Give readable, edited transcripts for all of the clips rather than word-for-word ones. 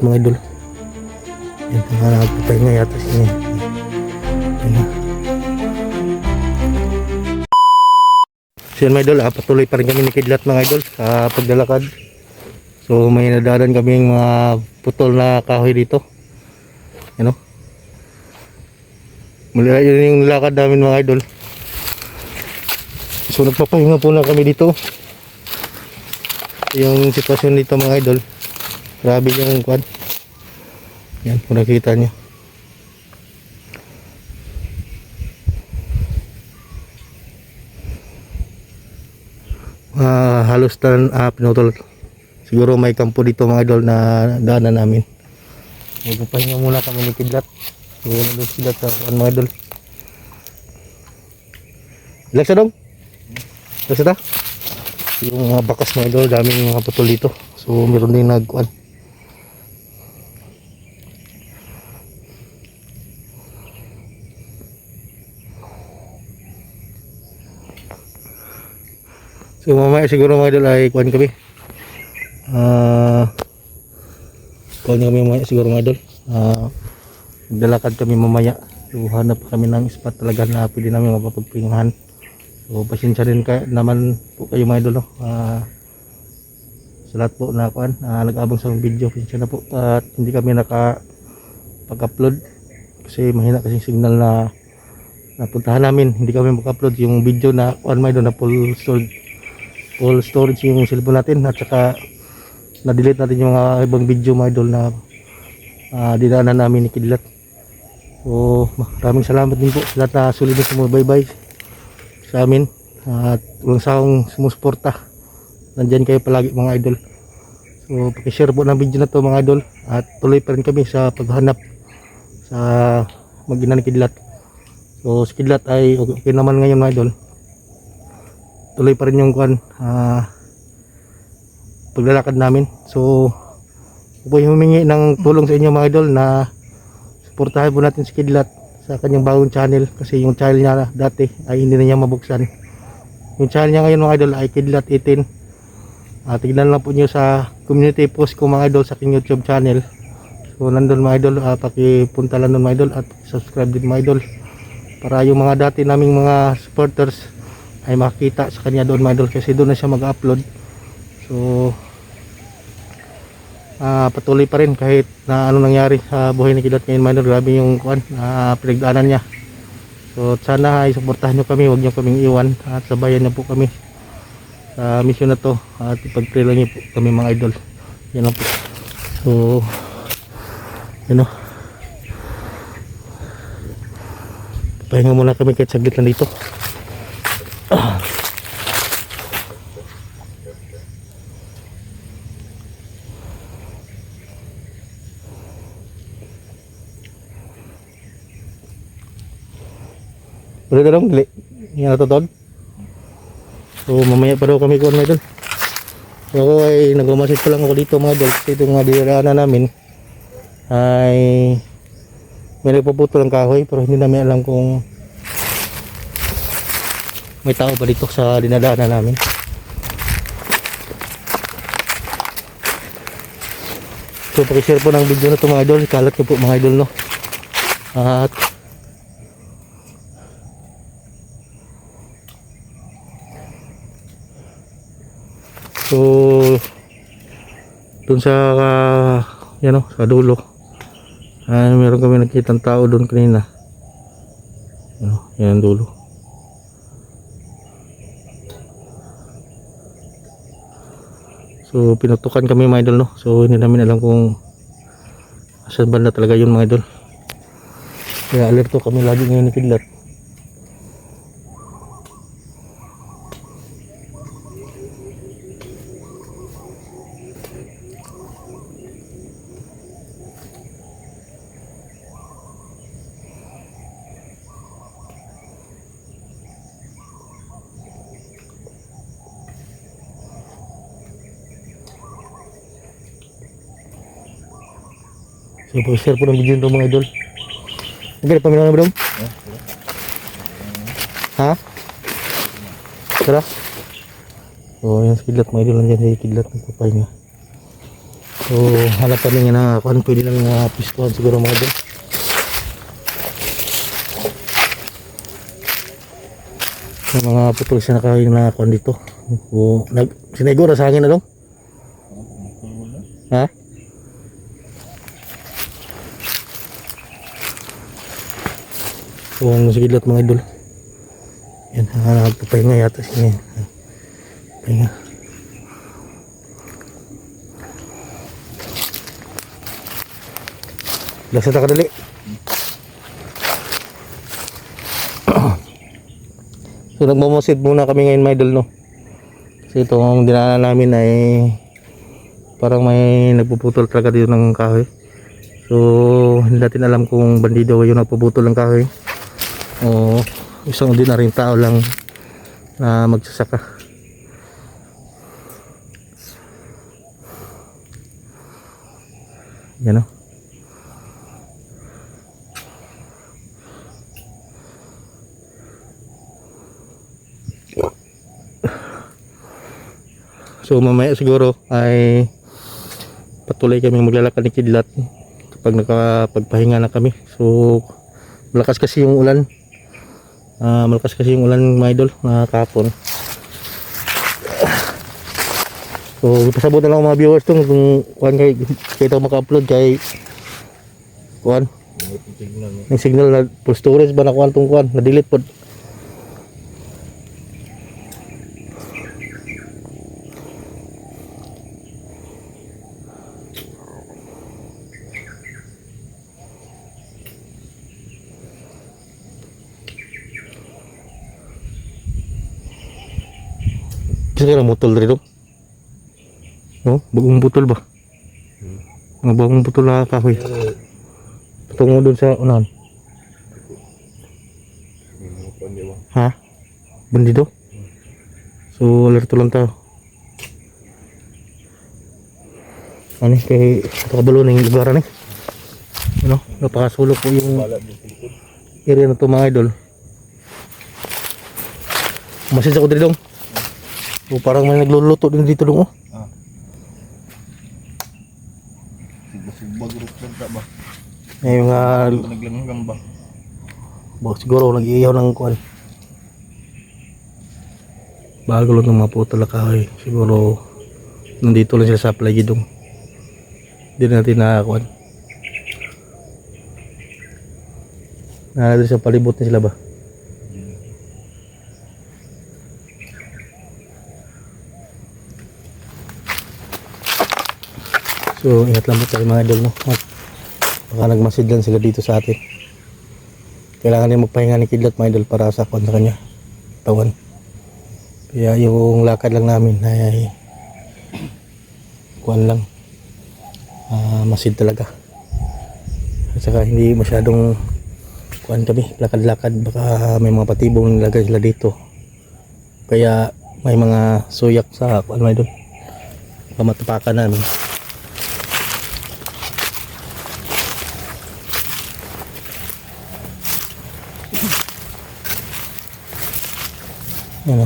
mga idol. Yan, mga nagpapahinga yata siya. Ayan. So yan mga idol, patuloy pa rin kami ni Kidlat mga idol sa paglalakad. So may nadaanan kaming mga putol na kahoy dito. Ano? Mula yun yung lakad namin mga idol. So nagpapahinga po na kami dito. Yung sitwasyon dito mga idol, grabe yung quad. Yan, kung nakita nyo. Halos na pinutol. Siguro may kampo dito mga idol na daanan namin. Magpapahinga muna kami ni Kidlat. So nandun sila sa mga idol. Relax na dong? Relax na? Yung mga bakas mga idol, daming mga putol dito. So meron din nagkuhan. So mamaya siguro mga idol ay kuhan kami. Kuhan kami mamaya siguro mga idol. Maglalakad kami mamaya. So hanap kami ng spot talaga na pwede namin mapapagpingahan. So pasensya rin naman po kayo mga idol, no? Sa lahat po na kuhan, nag-abang sa video, pasensya na po at hindi kami nakapag-upload kasi mahina kasing signal na napuntahan namin. Hindi kami mag-upload yung video na kuhan mga idol, na full storage yung cellphone natin, at saka na-delete natin yung mga ibang video mga idol na dinaanan namin ni Kidlat. So maraming salamat din po sa lahat na sulit na sumubaybay sa amin at walang sawang sumusuporta. Nandyan kayo palagi mga idol. So pakishare po ng video na to mga idol at tuloy pa rin kami sa paghanap sa mag-ina ni Kidlat. So si Kidlat ay okay naman ngayon mga idol. Tuloy pa rin yung paglalakad namin. So po humingi ng tulong sa inyo mga idol na suportahan po natin si Kidlat sa kanyang bagong channel, kasi yung channel niya dati ay hindi na niya mabuksan. Yung channel niya ngayon mga idol ay Kidlat 18. Tignan lang po niyo sa community post ko mga idol sa aking YouTube channel. So nandun mga idol, pakipunta lang doon mga idol at subscribe din mga idol para yung mga dati naming mga supporters ay makita sa kanya doon mga idol, kasi doon na siya mag-upload. So patuloy pa rin kahit na ano nangyari sa buhay ni Kidlat ngayon mga idol. Grabe yung pinagdaanan niya. So sana ay suportahan nyo kami, huwag nyo kaming iwan at sabayan nyo po kami sa mission na to at ipag-pray lang nyo po kami mga idol. Yan lang po. So yun o, pahinga muna kami kahit saglit lang dito. Ulit na lang, dili. Yan na to. So mamaya pa daw kami kuhan mga idol. So ako ay nagmamasid pa lang ako dito mga idol, kasi itong dinaanan namin ay may nagpuputol ng kahoy, pero hindi namin alam kung may tao ba dito sa dinadaanan namin. So pakishare po ng video na to mga idol, kalat ko po mga idol, no? At so dun sa yan o, sa dulo meron kami nakitang tao dun kanina. Yan ang dulo. So pinutukan kami mga idol, no? So hindi namin alam kung asan banda talaga yun mga idol, kaya alerto kami lagi ngayon ni Kidlat. So pag-share po ng video nito mga idol. Nagkali pamilang na ba dong? Ha? Tara? So yan si Kidlat mga idol, nandiyan si Kidlat nagpapahinga. So hanap kami nga na kung pwede lang piskuhan siguro mga idol. Yung mga putol siya nakain na kuan dito. O siniguro sa hangin na dong. Ha? So ang sigidlat mga idol. Yan, nagpapahinga yata siya. Pahinga. Lasa ta kadali. So nagmamasid muna kami ngayon mga idol, no. Kasi itong dinaanan namin ay parang may nagpuputol talaga dito ng kahoy. So hindi natin alam kung bandido yung nagpuputol ng kahoy o isang ordinaryong tao lang na magsasaka. Yan, no. So mamaya siguro ay patuloy kami maglalakad ni Kidlat kapag nakapagpahinga na kami. So malakas kasi yung ulan. Malakas kasi yung ulan mga idol kahapon. So pasabot na lang mga viewers tong kung kuhan kay kita maka-upload kay kuhan. May signal na full storage ba na kuhan tong kuhan na delete pod. Kasi kaya mutol dito. No? Bagong putol ba? Mga bagong putol na kahoy. Patungo doon sa unahan. Ha? Bandido? So alerto lang tayo. Ano kay kabalo na yung lugar ni. Ano? Napakasulok po yung area na to mga idol. Masin sa ko dito. O parang may nagluluto din dito dong oh. Subag ruk lang ba? May mga Naglanggang ba? siguro nag-iiyaw ng kuan. Bago lang ng mga putol na kahoy. Siguro nandito lang sila sa plagidong. Hindi natin nakakuan. Nandito sa palibot na sila ba? So ingat lang po tayo mga idol, no? Baka nagmasidlan sila dito sa atin. Kailangan niya magpahinga ni Kidlat mga idol para sa kuwan sa kanya tawan. Kaya yung lakad lang namin ay kuwan lang masid talaga. At saka hindi masyadong kuwan kami, lakad-lakad, baka may mga patibong nilagay sila dito. Kaya may mga suyak sa kuwan mga idol, pamatapakan namin. Ano?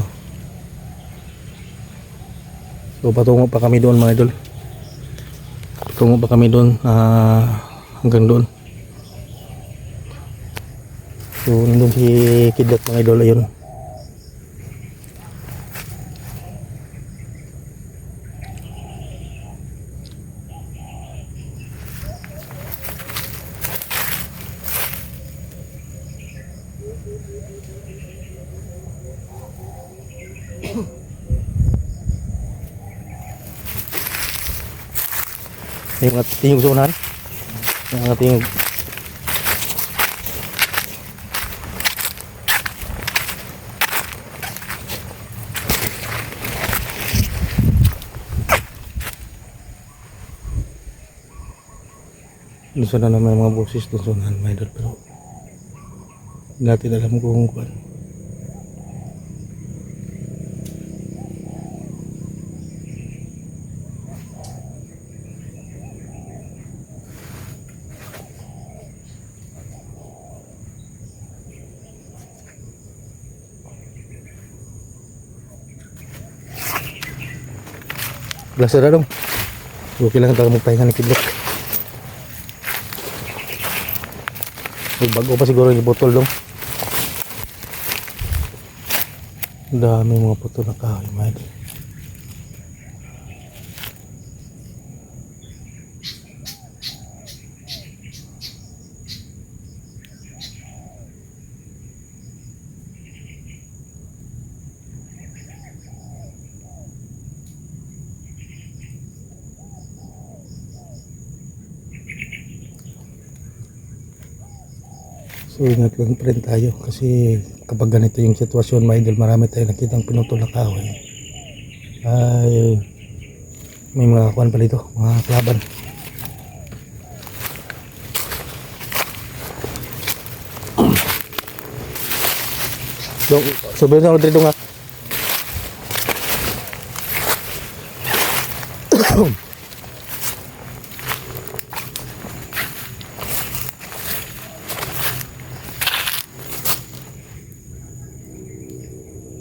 So patungo pa kami doon mga idol. Patungo pa kami doon hanggang doon. So nandun si Kidlat mga idol, ayun. Yung mga tingog sa unahan. Yung mga tingog. Doon sana na may mga boses doon sa unahan mga idol, pero hindi natin alam kung kuwan. Belas na dong. Okay lang tayo magpahinga ni Kidlok. Bago pa siguro yung botol dong. Dami mga putol na kahoy mga idol. So ingat lang pa rin tayo kasi kapag ganito yung sitwasyon mga idol, marami tayong nakitang pinutol na kahoy ay may mga kuwan pa dito, mga kalaban. Dong, sabihin na ako dito nga.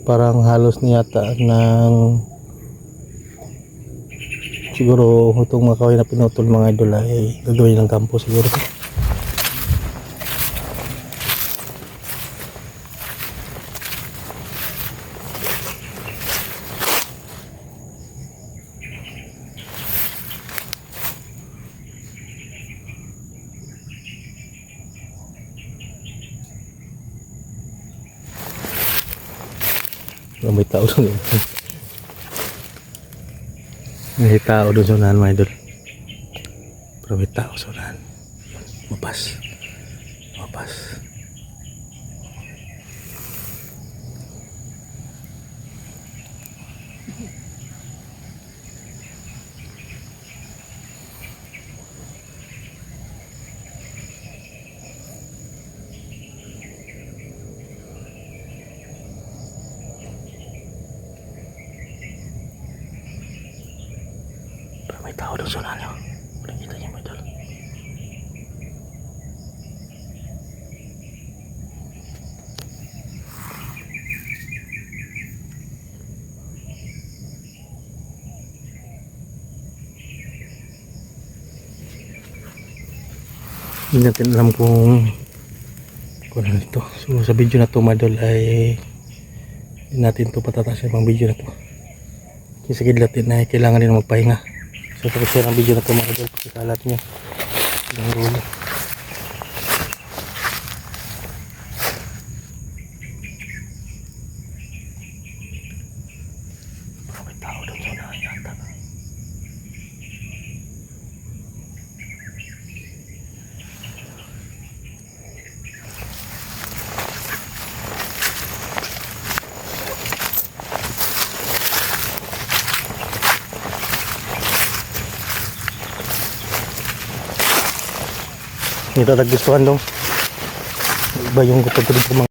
Parang halos niyata ng siguro itong mga kahoy na pinutol mga idol ay gagawin ng kampo siguro. May tao doon. May tao doon sa unahan mga idol. Pero may tao sa unahan. Mapas. Mapas. May tao doon sa unahan niyo. Walang kita niya mga idol. Hindi natin alam kung ano nito. So sa video na to mga idol ay hindi natin to patataas yung video na to. Kasi kidlatin na kailangan din magpahinga. So pag-share ang video na ito mga idol, pagkakalat nyo ng rulo. May tao doon sa unahan yata. Ito nagustuhan dong. Iba yung kapag